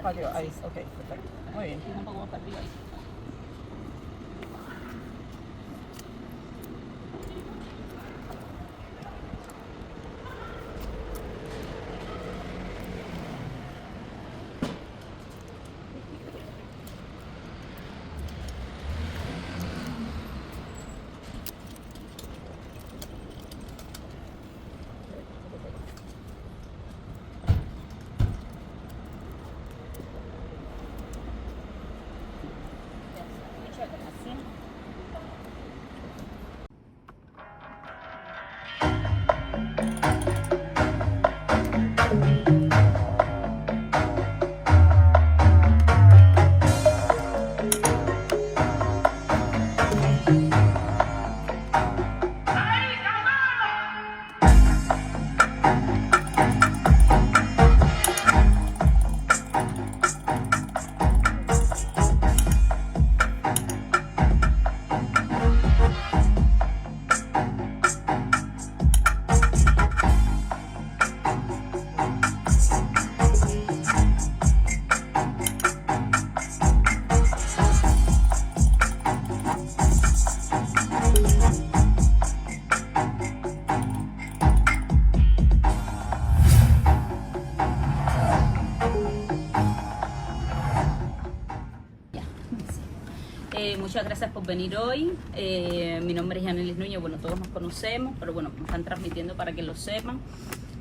patio, ahí, ok, perfecto. Muy bien. Un poco más para arriba ahí. Muchas gracias. Muchas gracias por venir hoy. Mi nombre es Yanelis Núñez, bueno, todos nos conocemos, pero bueno, me están transmitiendo para que lo sepan.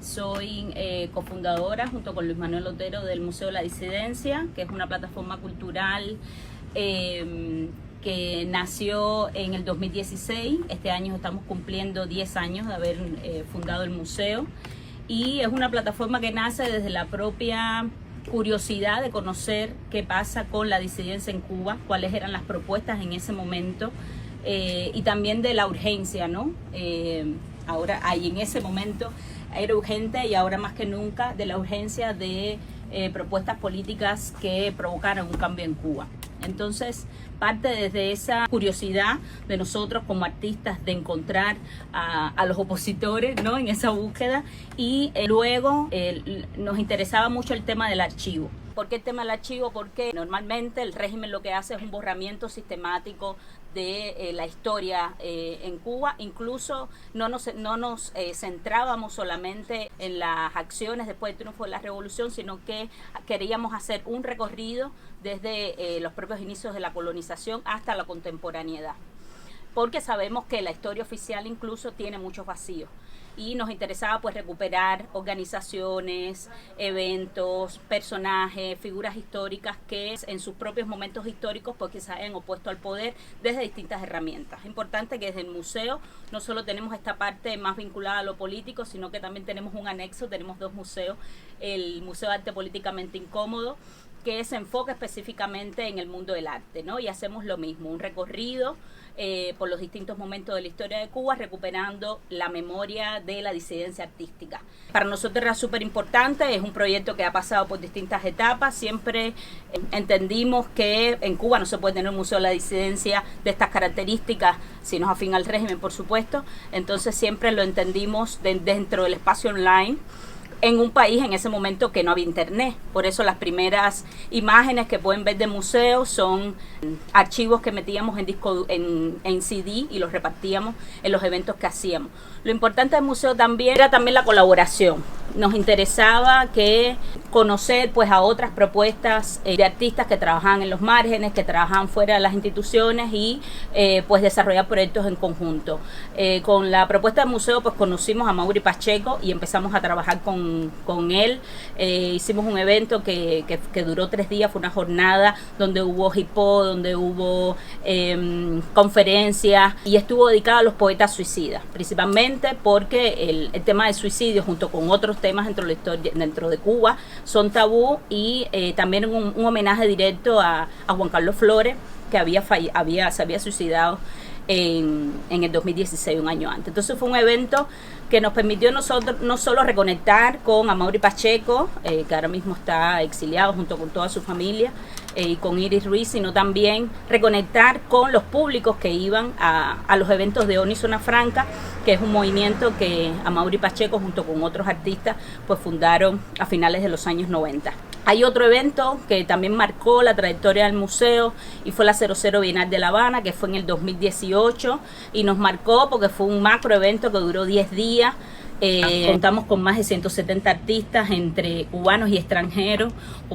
Soy cofundadora junto con Luis Manuel Otero del Museo de la Disidencia, que es una plataforma cultural que nació en el 2016. Este año estamos cumpliendo 10 años de haber fundado el museo, y es una plataforma que nace desde la propia curiosidad de conocer qué pasa con la disidencia en Cuba, cuáles eran las propuestas en ese momento, y también de la urgencia, ¿no? Ahora, ahí en ese momento era urgente, y ahora más que nunca, de la urgencia de propuestas políticas que provocaran un cambio en Cuba. Entonces, parte desde esa curiosidad de nosotros como artistas de encontrar a los opositores, ¿no?, en esa búsqueda, y luego nos interesaba mucho el tema del archivo. ¿Por qué el tema del archivo? Porque normalmente el régimen lo que hace es un borramiento sistemático de la historia en Cuba. Incluso no nos centrábamos solamente en las acciones después del triunfo de la revolución, sino que queríamos hacer un recorrido desde los propios inicios de la colonización hasta la contemporaneidad, porque sabemos que la historia oficial incluso tiene muchos vacíos, y nos interesaba pues recuperar organizaciones, eventos, personajes, figuras históricas que en sus propios momentos históricos pues que se hayan opuesto al poder desde distintas herramientas. Es importante que desde el museo no solo tenemos esta parte más vinculada a lo político, sino que también tenemos un anexo, tenemos dos museos: el Museo de Arte Políticamente Incómodo, que se enfoca específicamente en el mundo del arte, ¿no? Y hacemos lo mismo, un recorrido por los distintos momentos de la historia de Cuba, recuperando la memoria de la disidencia artística. Para nosotros era súper importante, es un proyecto que ha pasado por distintas etapas. Siempre entendimos que en Cuba no se puede tener un museo de la disidencia de estas características si no es afín al régimen, por supuesto. Entonces siempre lo entendimos dentro del espacio online, en un país en ese momento que no había internet. Por eso las primeras imágenes que pueden ver de museo son archivos que metíamos en disco, en CD, y los repartíamos en los eventos que hacíamos. Lo importante del museo también era la colaboración. Nos interesaba conocer pues a otras propuestas de artistas que trabajaban en los márgenes, que trabajaban fuera de las instituciones, y pues desarrollar proyectos en conjunto. Con la propuesta del museo pues conocimos a Amaury Pacheco y empezamos a trabajar con él. Hicimos un evento que duró 3 días, fue una jornada donde hubo hip-hop, donde hubo conferencias, y estuvo dedicado a los poetas suicidas, principalmente porque el tema del suicidio, junto con otros temas dentro de la historia, dentro de Cuba, son tabú, y también un homenaje directo a Juan Carlos Flores, que se había suicidado en el 2016, un año antes. Entonces fue un evento que nos permitió nosotros no solo reconectar con Amaury Pacheco, que ahora mismo está exiliado junto con toda su familia, y con Iris Ruiz, sino también reconectar con los públicos que iban a los eventos de ONU y Zona Franca, que es un movimiento que Amaury Pacheco junto con otros artistas pues fundaron a finales de los años 90. Hay otro evento que también marcó la trayectoria del museo y fue la 00 Bienal de La Habana, que fue en el 2018 y nos marcó porque fue un macro evento que duró 10 días. Contamos con más de 170 artistas entre cubanos y extranjeros.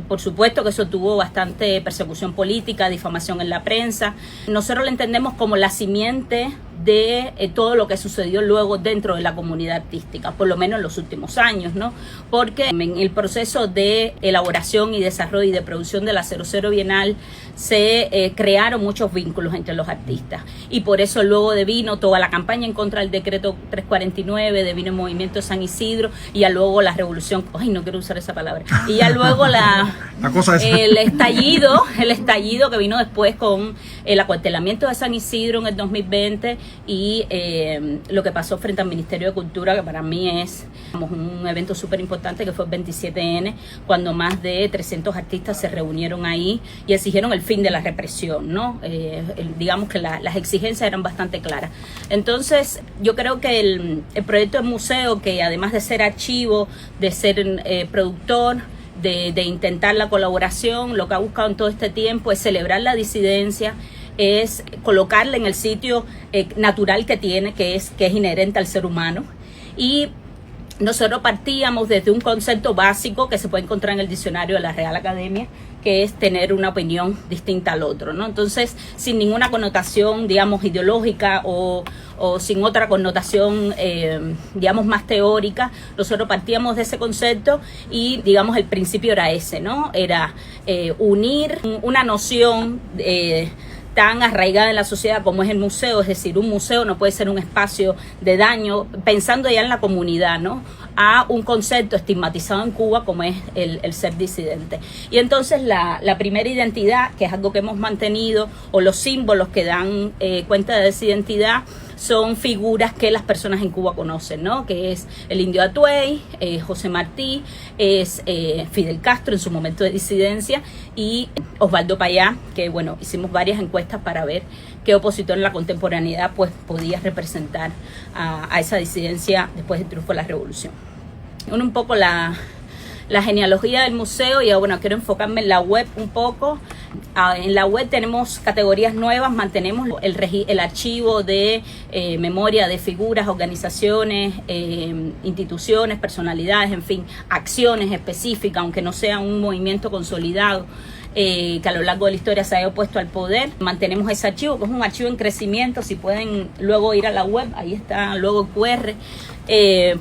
Por supuesto que eso tuvo bastante persecución política, difamación en la prensa. Nosotros lo entendemos como la simiente de todo lo que sucedió luego dentro de la comunidad artística, por lo menos en los últimos años, ¿no? Porque en el proceso de elaboración y desarrollo y de producción de la 00 Bienal se crearon muchos vínculos entre los artistas y por eso luego devino toda la campaña en contra del decreto 349, devino el movimiento de San Isidro y ya luego la revolución, ay, no quiero usar esa palabra, y ya luego el estallido que vino después con el acuartelamiento de San Isidro en el 2020 y lo que pasó frente al Ministerio de Cultura, que para mí es un evento súper importante, que fue el 27N, cuando más de 300 artistas se reunieron ahí y exigieron el fin de la represión, ¿no? Digamos que las exigencias eran bastante claras. Entonces, yo creo que el proyecto del museo, que además de ser archivo, de ser productor, de intentar la colaboración, lo que ha buscado en todo este tiempo es celebrar la disidencia, es colocarla en el sitio natural que tiene, que es inherente al ser humano. Y nosotros partíamos desde un concepto básico que se puede encontrar en el diccionario de la Real Academia, que es tener una opinión distinta al otro, ¿no? Entonces, sin ninguna connotación, digamos, ideológica o sin otra connotación, digamos, más teórica, nosotros partíamos de ese concepto y, digamos, el principio era ese, ¿no? Era unir una noción tan arraigada en la sociedad como es el museo, es decir, un museo no puede ser un espacio de daño, pensando ya en la comunidad, ¿no? A un concepto estigmatizado en Cuba como es el ser disidente. Y entonces la primera identidad, que es algo que hemos mantenido, o los símbolos que dan cuenta de esa identidad, son figuras que las personas en Cuba conocen, ¿no? Que es el Indio Atuey, José Martí, es Fidel Castro en su momento de disidencia y Osvaldo Payá, que bueno, hicimos varias encuestas para ver qué opositor en la contemporaneidad pues podía representar a esa disidencia después del triunfo de la revolución. Un poco la genealogía del museo, y bueno, quiero enfocarme en la web un poco. En la web tenemos categorías nuevas, mantenemos el archivo de memoria de figuras, organizaciones, instituciones, personalidades, en fin, acciones específicas, aunque no sea un movimiento consolidado que a lo largo de la historia se haya opuesto al poder. Mantenemos ese archivo, que es un archivo en crecimiento. Si pueden luego ir a la web, ahí está luego el QR.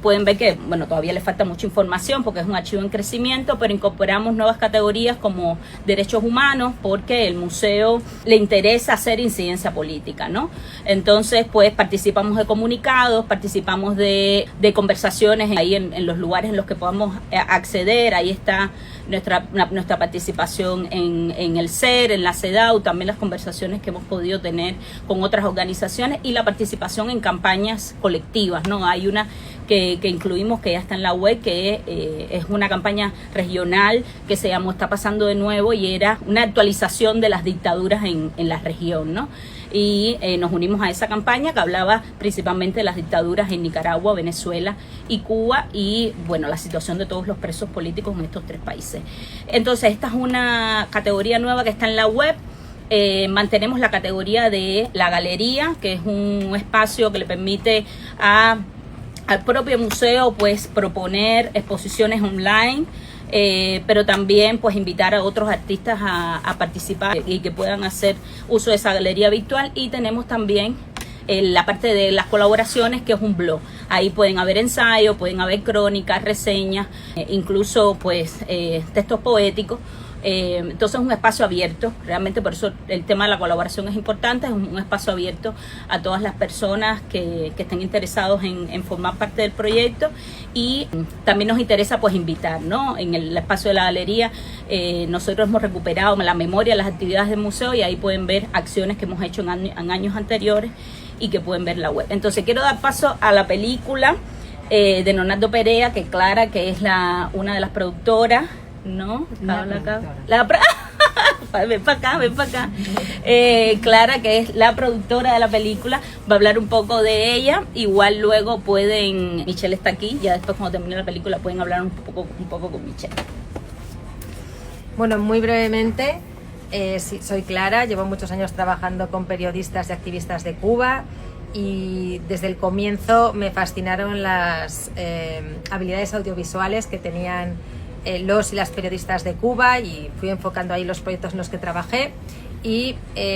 Pueden ver que, bueno, todavía le falta mucha información porque es un archivo en crecimiento, pero incorporamos nuevas categorías como derechos humanos, porque el museo le interesa hacer incidencia política, ¿no? Entonces, pues participamos de comunicados, participamos de conversaciones ahí en los lugares en los que podamos acceder. Ahí está nuestra participación en el SER, en la CEDAW, también las conversaciones que hemos podido tener con otras organizaciones y la participación en campañas colectivas, ¿no? Hay una que incluimos, que ya está en la web, que es una campaña regional que se llamó Está pasando de nuevo, y era una actualización de las dictaduras en la región, ¿no? Y nos unimos a esa campaña que hablaba principalmente de las dictaduras en Nicaragua, Venezuela y Cuba, y bueno, la situación de todos los presos políticos en estos tres países. Entonces, esta es una categoría nueva que está en la web. Mantenemos la categoría de la galería, que es un espacio que le permite al propio museo pues proponer exposiciones online, pero también pues invitar a otros artistas a participar y que puedan hacer uso de esa galería virtual. Y tenemos también la parte de las colaboraciones, que es un blog. Ahí pueden haber ensayos, pueden haber crónicas, reseñas, incluso pues textos poéticos. Entonces es un espacio abierto, realmente por eso el tema de la colaboración es importante. Es un espacio abierto a todas las personas que estén interesados en formar parte del proyecto, y también nos interesa pues invitar, ¿no? En el espacio de la galería nosotros hemos recuperado la memoria, las actividades del museo, y ahí pueden ver acciones que hemos hecho en años anteriores y que pueden ver la web. Entonces quiero dar paso a la película de Leonardo Perea, que Clara, que es una de las productoras, ¿no? Ven para acá. Clara, que es la productora de la película, va a hablar un poco de ella. Igual luego Michelle está aquí, ya después cuando termine la película pueden hablar un poco con Michelle. Bueno, muy brevemente, sí, soy Clara, llevo muchos años trabajando con periodistas y activistas de Cuba y desde el comienzo me fascinaron las habilidades audiovisuales que tenían los y las periodistas de Cuba y fui enfocando ahí los proyectos en los que trabajé y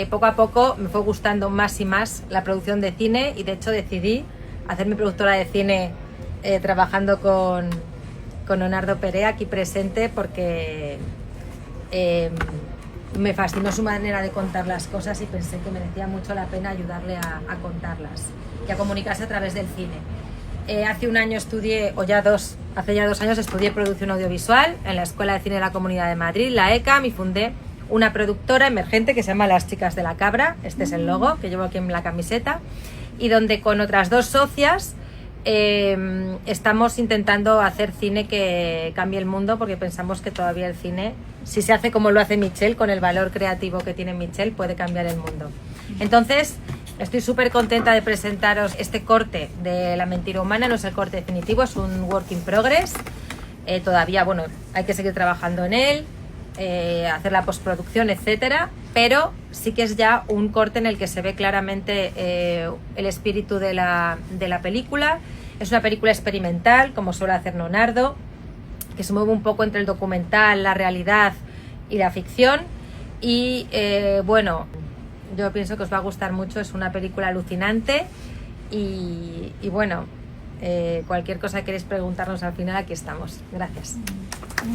poco a poco me fue gustando más y más la producción de cine y de hecho decidí hacer mi productora de cine trabajando con Leonardo Perea aquí presente porque me fascinó su manera de contar las cosas y pensé que merecía mucho la pena ayudarle a contarlas y a comunicarse a través del cine. Hace un año estudié, hace ya 2 años estudié producción audiovisual en la Escuela de Cine de la Comunidad de Madrid, la ECAM, y fundé una productora emergente que se llama Las Chicas de la Cabra, este es el logo que llevo aquí en la camiseta, y donde con otras 2 socias estamos intentando hacer cine que cambie el mundo porque pensamos que todavía el cine, si se hace como lo hace Michel, con el valor creativo que tiene Michel, puede cambiar el mundo. Entonces, estoy súper contenta de presentaros este corte de La Mentira Humana. No es el corte definitivo, es un work in progress. Todavía, bueno, hay que seguir trabajando en él, hacer la postproducción, etcétera, pero sí que es ya un corte en el que se ve claramente el espíritu de la película. Es una película experimental, como suele hacer Leonardo, que se mueve un poco entre el documental, la realidad y la ficción. Y bueno, yo pienso que os va a gustar mucho, es una película alucinante y bueno, cualquier cosa que queréis preguntarnos al final, aquí estamos. Gracias.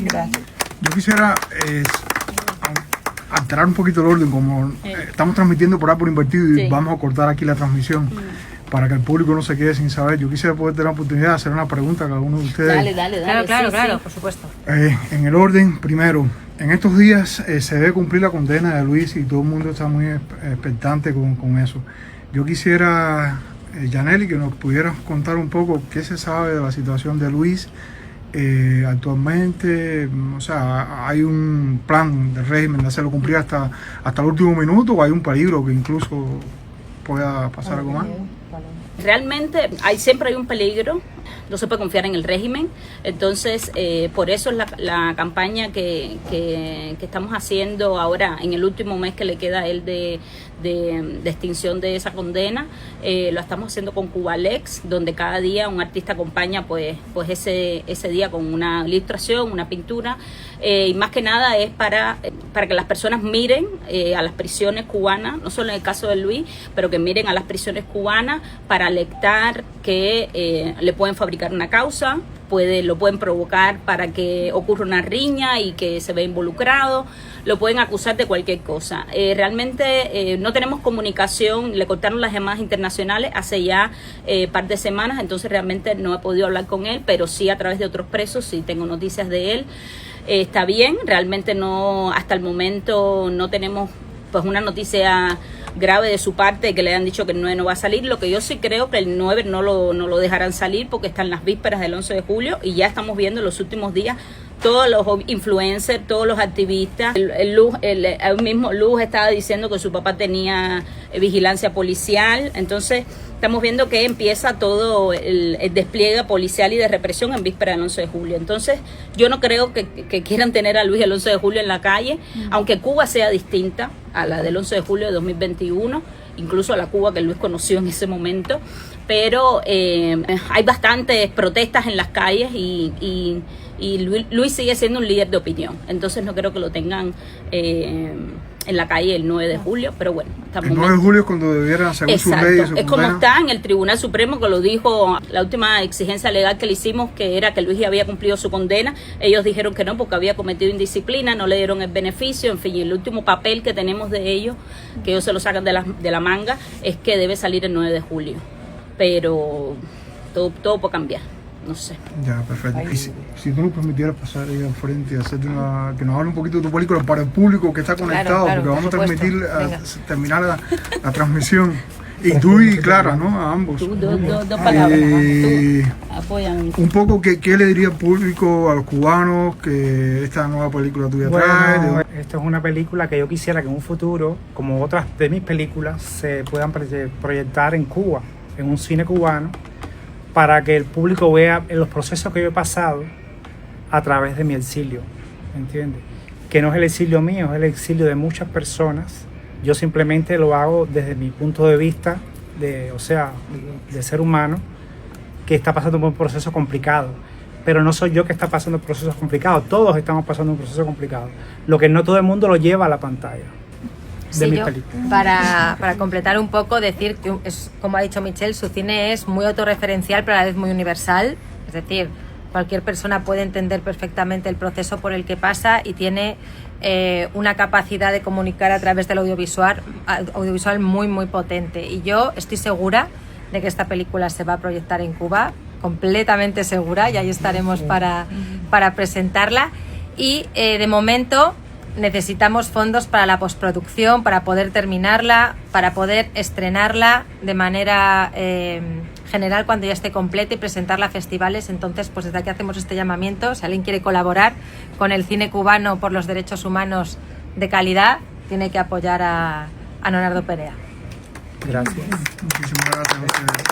Gracias. Yo quisiera alterar un poquito el orden, como estamos transmitiendo por A por Invertido y vamos a cortar aquí la transmisión para que el público no se quede sin saber. Yo quisiera poder tener la oportunidad de hacer una pregunta a cada uno de ustedes. Dale. Claro, por supuesto. En el orden, primero, en estos días se debe cumplir la condena de Luis y todo el mundo está muy expectante con eso. Yo quisiera, Yanely, que nos pudieras contar un poco qué se sabe de la situación de Luis actualmente. O sea, ¿hay un plan del régimen de hacerlo cumplir hasta el último minuto o hay un peligro que incluso pueda pasar algo más? Realmente siempre hay un peligro, no se puede confiar en el régimen, entonces por eso es la campaña que estamos haciendo ahora en el último mes que le queda a él de extinción de esa condena. Lo estamos haciendo con Cubalex, donde cada día un artista acompaña pues ese día con una ilustración, una pintura, y más que nada es para que las personas miren a las prisiones cubanas, no solo en el caso de Luis, pero que miren a las prisiones cubanas para alertar que le pueden fabricar una causa, lo pueden provocar para que ocurra una riña y que se vea involucrado, lo pueden acusar de cualquier cosa. Realmente no tenemos comunicación, le cortaron las llamadas internacionales hace ya par de semanas, entonces realmente no he podido hablar con él, pero sí a través de otros presos, sí tengo noticias de él. Está bien, realmente no, hasta el momento no tenemos pues una noticia grave de su parte, que le han dicho que el 9 no va a salir. Lo que yo sí creo que el 9 no lo dejarán salir porque están las vísperas del 11 de julio y ya estamos viendo en los últimos días todos los influencers, todos los activistas. El mismo Luz estaba diciendo que su papá tenía vigilancia policial. Entonces estamos viendo que empieza todo el despliegue policial y de represión en víspera del 11 de julio. Entonces yo no creo que quieran tener a Luis el 11 de julio en la calle, aunque Cuba sea distinta a la del 11 de julio de 2021, incluso a la Cuba que Luis conoció en ese momento. Pero hay bastantes protestas en las calles y Luis sigue siendo un líder de opinión. Entonces no creo que lo tengan en la calle el 9 de julio, pero bueno. El 9 de julio es cuando debiera, según su ley, es como está en el Tribunal Supremo, que lo dijo la última exigencia legal que le hicimos, que era que Luis ya había cumplido su condena. Ellos dijeron que no, porque había cometido indisciplina, no le dieron el beneficio. En fin, el último papel que tenemos de ellos, que ellos se lo sacan de la manga, es que debe salir el 9 de julio. Pero todo puede cambiar. No sé. Ya, perfecto. Y si tú nos permitieras pasar ahí al frente y hacerte que nos hable un poquito de tu película para el público que está conectado, claro, porque vamos a transmitir, terminar la transmisión. Y Perfecto. Tú y Clara, ¿no? A ambos. Tú, dos palabras. Tú, apóyame. Un poco, ¿qué le diría al público, a los cubanos, que esta nueva película tuya trae? Bueno, esto es una película que yo quisiera que en un futuro, como otras de mis películas, se puedan proyectar en Cuba, en un cine cubano, para que el público vea los procesos que yo he pasado a través de mi exilio, ¿entiendes? que no es el exilio mío, es el exilio de muchas personas. Yo simplemente lo hago desde mi punto de vista, de ser humano, que está pasando por un proceso complicado. Pero no soy yo que está pasando procesos complicados, todos estamos pasando un proceso complicado. Lo que no todo el mundo lo lleva a la pantalla de mis películas. Para completar un poco, decir que, como ha dicho Michelle, su cine es muy autorreferencial, pero a la vez muy universal. Es decir, cualquier persona puede entender perfectamente el proceso por el que pasa y tiene una capacidad de comunicar a través del audiovisual muy, muy potente. Y yo estoy segura de que esta película se va a proyectar en Cuba, completamente segura, y ahí estaremos para presentarla. Y de momento necesitamos fondos para la postproducción, para poder terminarla, para poder estrenarla de manera general cuando ya esté completa y presentarla a festivales. Entonces, pues desde aquí hacemos este llamamiento. Si alguien quiere colaborar con el cine cubano por los derechos humanos de calidad, tiene que apoyar a Leonardo Perea. Gracias. Muchísimas gracias a ustedes.